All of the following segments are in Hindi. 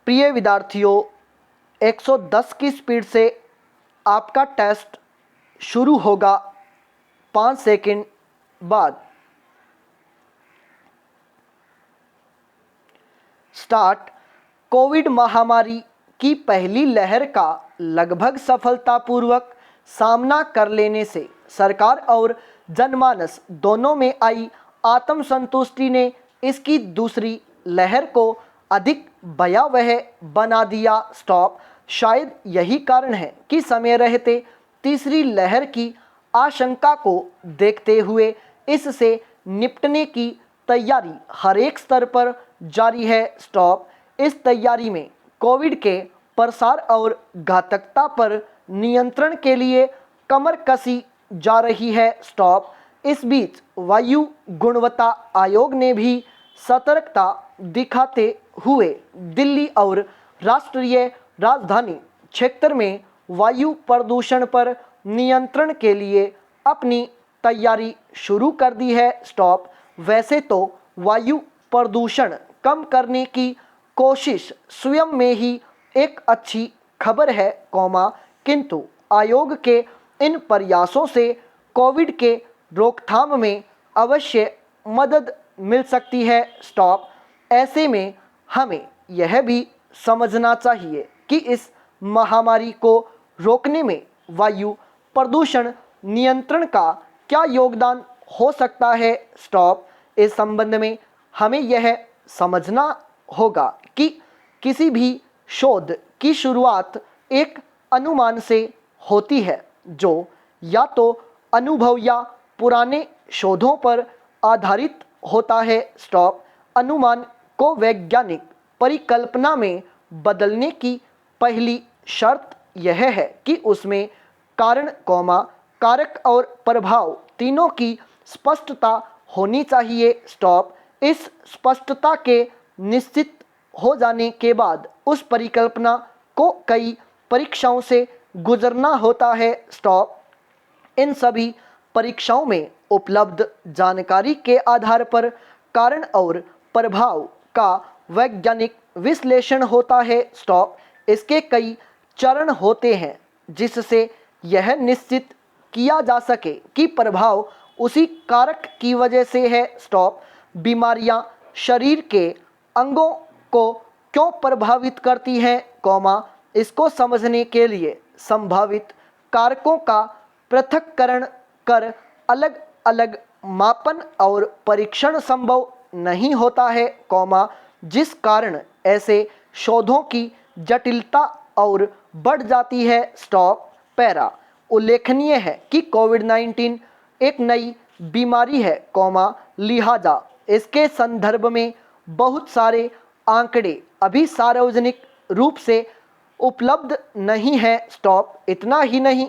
प्रिय विद्यार्थियों, 110 की स्पीड से आपका टेस्ट शुरू होगा 5 सेकंड बाद। स्टार्ट। कोविड महामारी की पहली लहर का लगभग सफलतापूर्वक सामना कर लेने से सरकार और जनमानस दोनों में आई आत्मसंतुष्टि ने इसकी दूसरी लहर को अधिक भयावह बना दिया। स्टॉप। शायद यही कारण है कि समय रहते तीसरी लहर की आशंका को देखते हुए इससे निपटने की तैयारी हर एक स्तर पर जारी है। स्टॉप। इस तैयारी में कोविड के प्रसार और घातकता पर नियंत्रण के लिए कमर कसी जा रही है। स्टॉप। इस बीच वायु गुणवत्ता आयोग ने भी सतर्कता दिखाते हुए दिल्ली और राष्ट्रीय राजधानी क्षेत्र में वायु प्रदूषण पर नियंत्रण के लिए अपनी तैयारी शुरू कर दी है। स्टॉप। वैसे तो वायु प्रदूषण कम करने की कोशिश स्वयं में ही एक अच्छी खबर है, किंतु आयोग के इन प्रयासों से कोविड के रोकथाम में अवश्य मदद मिल सकती है। स्टॉप। ऐसे में हमें यह भी समझना चाहिए कि इस महामारी को रोकने में वायु प्रदूषण नियंत्रण का क्या योगदान हो सकता है। स्टॉप। इस संबंध में हमें यह समझना होगा कि किसी भी शोध की शुरुआत एक अनुमान से होती है जो या तो अनुभव या पुराने शोधों पर आधारित होता है। स्टॉप। अनुमान को वैज्ञानिक परिकल्पना में बदलने की पहली शर्त यह है कि उसमें कारण, कारक और प्रभाव तीनों की स्पष्टता होनी चाहिए। स्टॉप। इस स्पष्टता के निश्चित हो जाने के बाद उस परिकल्पना को कई परीक्षाओं से गुजरना होता है। स्टॉप। इन सभी परीक्षाओं में उपलब्ध जानकारी के आधार पर कारण और प्रभाव का वैज्ञानिक विश्लेषण होता है। स्टॉप। इसके कई चरण होते हैं जिससे यह निश्चित किया जा सके कि प्रभाव उसी कारक की वजह से है। स्टॉप। बीमारियां शरीर के अंगों को क्यों प्रभावित करती हैं, इसको समझने के लिए संभावित कारकों का पृथक्करण कर अलग अलग मापन और परीक्षण संभव नहीं होता है, जिस कारण ऐसे शोधों की जटिलता और बढ़ जाती है। स्टॉप। पैरा। उल्लेखनीय है कि कोविड-19 एक नई बीमारी है, लिहाजा इसके संदर्भ में बहुत सारे आंकड़े अभी सार्वजनिक रूप से उपलब्ध नहीं है। स्टॉप। इतना ही नहीं,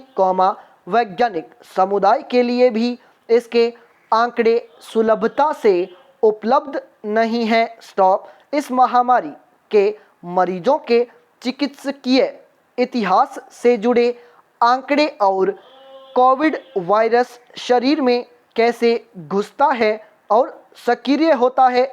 वैज्ञानिक समुदाय के लिए भी इसके आंकड़े सुलभता से उपलब्ध नहीं है। स्टॉप। इस महामारी के मरीजों के चिकित्सकीय इतिहास से जुड़े आंकड़े और कोविड वायरस शरीर में कैसे घुसता है और सक्रिय होता है,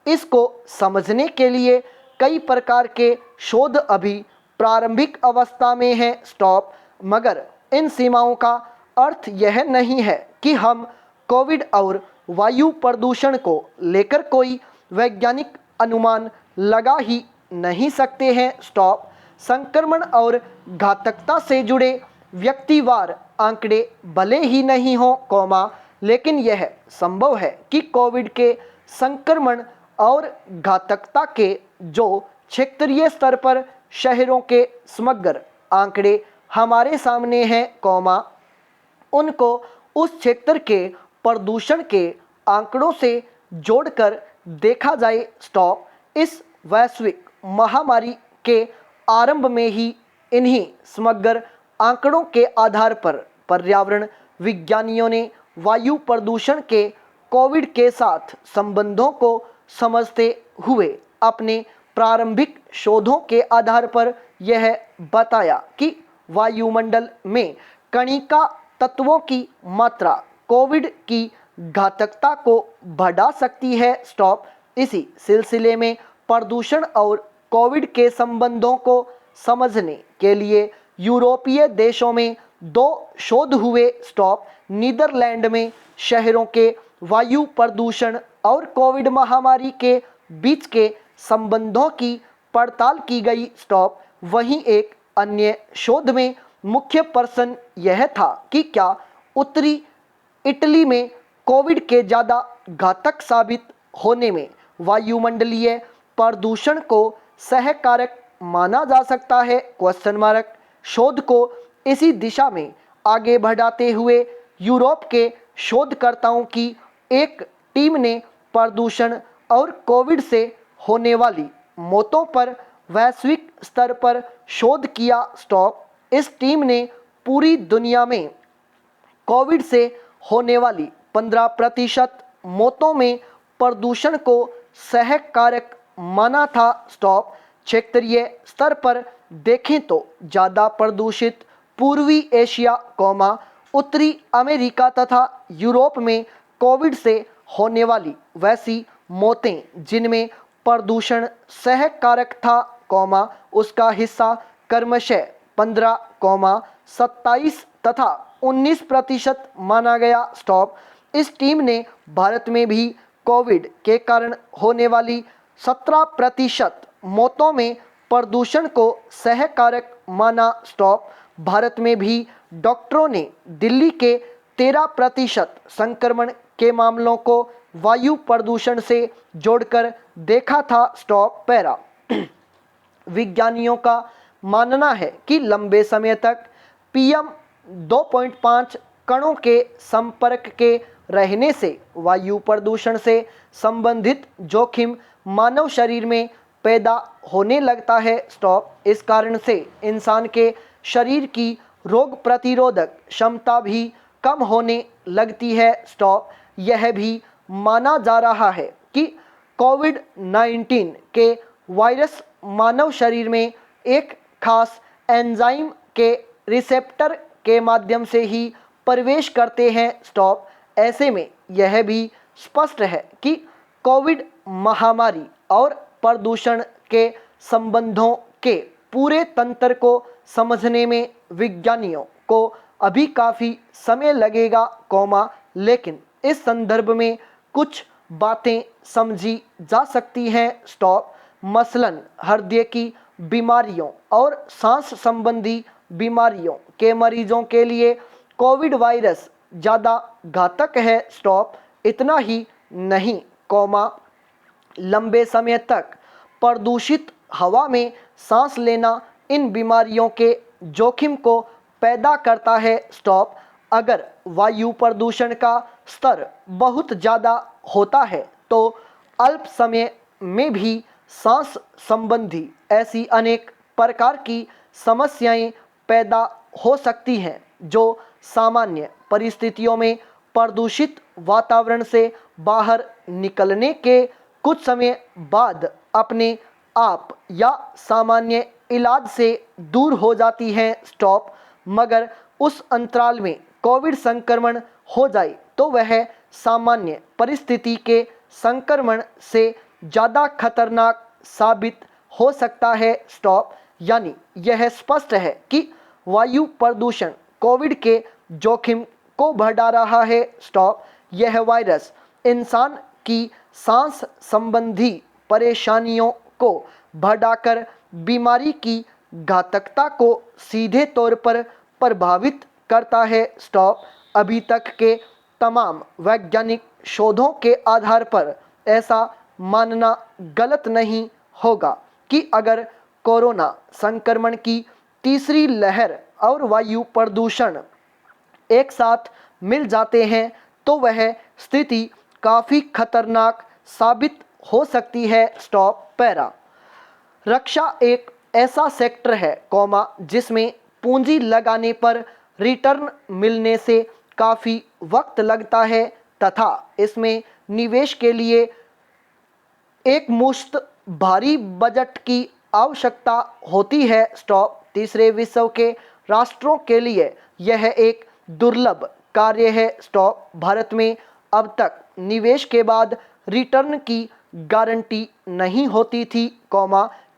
इसको समझने के लिए कई प्रकार के शोध अभी प्रारंभिक अवस्था में हैं। स्टॉप। मगर इन सीमाओं का अर्थ यह नहीं है कि हम कोविड और वायु प्रदूषण को लेकर कोई वैज्ञानिक अनुमान लगा ही नहीं सकते हैं। स्टॉप। संक्रमण और घातकता से जुड़े व्यक्तिवार आंकड़े भले ही नहीं हो, लेकिन यह संभव है कि कोविड के संक्रमण और घातकता के जो क्षेत्रीय स्तर पर शहरों के समग्र आंकड़े हमारे सामने हैं, उनको उस क्षेत्र के प्रदूषण के आंकड़ों से जोड़कर देखा जाए। स्टॉप। इस वैश्विक महामारी के आरंभ में ही इन्हीं समग्र आंकड़ों के आधार पर पर्यावरण विज्ञानियों ने वायु प्रदूषण के कोविड के साथ संबंधों को समझते हुए अपने प्रारंभिक शोधों के आधार पर यह बताया कि वायुमंडल में कणिका तत्वों की मात्रा कोविड की घातकता को बढ़ा सकती है। स्टॉप। इसी सिलसिले में प्रदूषण और कोविड के संबंधों को समझने के लिए यूरोपीय देशों में 2 शोध हुए स्टॉप। नीदरलैंड में शहरों के वायु प्रदूषण और कोविड महामारी के बीच के संबंधों की पड़ताल की गई स्टॉप। वहीं एक अन्य शोध में मुख्य प्रश्न यह था कि क्या उत्तरी इटली में कोविड के ज़्यादा घातक साबित होने में वायुमंडलीय प्रदूषण को सहकारक माना जा सकता है? Question mark. शोध को इसी दिशा में आगे बढ़ाते हुए यूरोप के शोधकर्ताओं की एक टीम ने प्रदूषण और कोविड से होने वाली मौतों पर वैश्विक स्तर पर शोध किया स्टॉप। इस टीम ने पूरी दुनिया में कोविड से होने वाली 15% मौतों में प्रदूषण को सहकारक माना था स्टॉप। क्षेत्रीय स्तर पर देखें तो ज़्यादा प्रदूषित पूर्वी एशिया, उत्तरी अमेरिका तथा यूरोप में कोविड से होने वाली वैसी मौतें जिनमें प्रदूषण सहकारक था, उसका हिस्सा क्रमशः 15, 27 तथा 19% माना गया स्टॉप। इस टीम ने भारत में भी कोविड के कारण होने वाली 17% मौतों में प्रदूषण को सहकारक माना स्टॉप। भारत में भी डॉक्टरों ने दिल्ली के 13% संक्रमण के मामलों को वायु प्रदूषण से जोड़कर देखा था स्टॉप। पैरा। विज्ञानियों का मानना है कि लंबे समय तक PM 2.5 कणों के संपर्क के रहने से वायु प्रदूषण से संबंधित जोखिम मानव शरीर में पैदा होने लगता है स्टॉप। इस कारण से इंसान के शरीर की रोग प्रतिरोधक क्षमता भी कम होने लगती है स्टॉप। यह भी माना जा रहा है कि कोविड-19 के वायरस मानव शरीर में एक खास एंजाइम के रिसेप्टर के माध्यम से ही प्रवेश करते हैं स्टॉप। ऐसे में यह भी स्पष्ट है कि कोविड महामारी और प्रदूषण के संबंधों के पूरे तंत्र को समझने में विज्ञानियों को अभी काफ़ी समय लगेगा, लेकिन इस संदर्भ में कुछ बातें समझी जा सकती हैं स्टॉप। मसलन हृदय की बीमारियों और सांस संबंधी बीमारियों के मरीजों के लिए कोविड वायरस ज़्यादा घातक है स्टॉप। इतना ही नहीं, लंबे समय तक प्रदूषित हवा में सांस लेना इन बीमारियों के जोखिम को पैदा करता है स्टॉप। अगर वायु प्रदूषण का स्तर बहुत ज़्यादा होता है तो अल्प समय में भी सांस संबंधी ऐसी अनेक प्रकार की समस्याएं पैदा हो सकती हैं जो सामान्य परिस्थितियों में प्रदूषित वातावरण से बाहर निकलने के कुछ समय बाद अपने आप या सामान्य इलाज से दूर हो जाती हैं स्टॉप। मगर उस अंतराल में कोविड संक्रमण हो जाए तो वह सामान्य परिस्थिति के संक्रमण से ज़्यादा खतरनाक साबित हो सकता है स्टॉप। यानी यह स्पष्ट है कि वायु प्रदूषण कोविड के जोखिम को बढ़ा रहा है स्टॉप। यह वायरस इंसान की सांस संबंधी परेशानियों को बढ़ाकर बीमारी की घातकता को सीधे तौर पर प्रभावित करता है स्टॉप। अभी तक के तमाम वैज्ञानिक शोधों के आधार पर ऐसा मानना गलत नहीं होगा कि अगर कोरोना संक्रमण की तीसरी लहर और वायु प्रदूषण एक साथ मिल जाते हैं तो वह स्थिति काफ़ी खतरनाक साबित हो सकती है स्टॉप। पैरा। रक्षा एक ऐसा सेक्टर है, जिसमें पूंजी लगाने पर रिटर्न मिलने से काफ़ी वक्त लगता है तथा इसमें निवेश के लिए एक मुश्त भारी बजट की आवश्यकता होती है स्टॉप। तीसरे विश्व के राष्ट्रों के लिए यह एक दुर्लभ कार्य है स्टॉप। भारत में अब तक निवेश के बाद रिटर्न की गारंटी नहीं होती थी,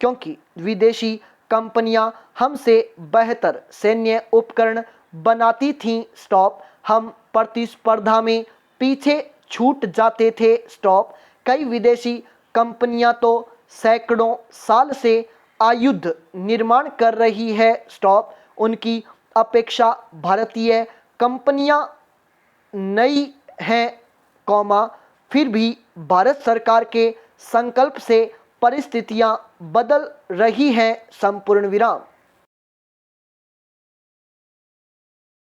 क्योंकि विदेशी कंपनियां हमसे बेहतर सैन्य उपकरण बनाती थीं। स्टॉप। हम प्रतिस्पर्धा में पीछे छूट जाते थे। स्टॉप। कई विदेशी कंपनियां तो सैकड़ों साल से आयुध निर्माण कर रही है। स्टॉप। उनकी अपेक्षा भारतीय कंपनियां नई हैं, कौमा, फिर भी भारत सरकार के संकल्प से परिस्थितियां बदल रही हैं, संपूर्ण विराम।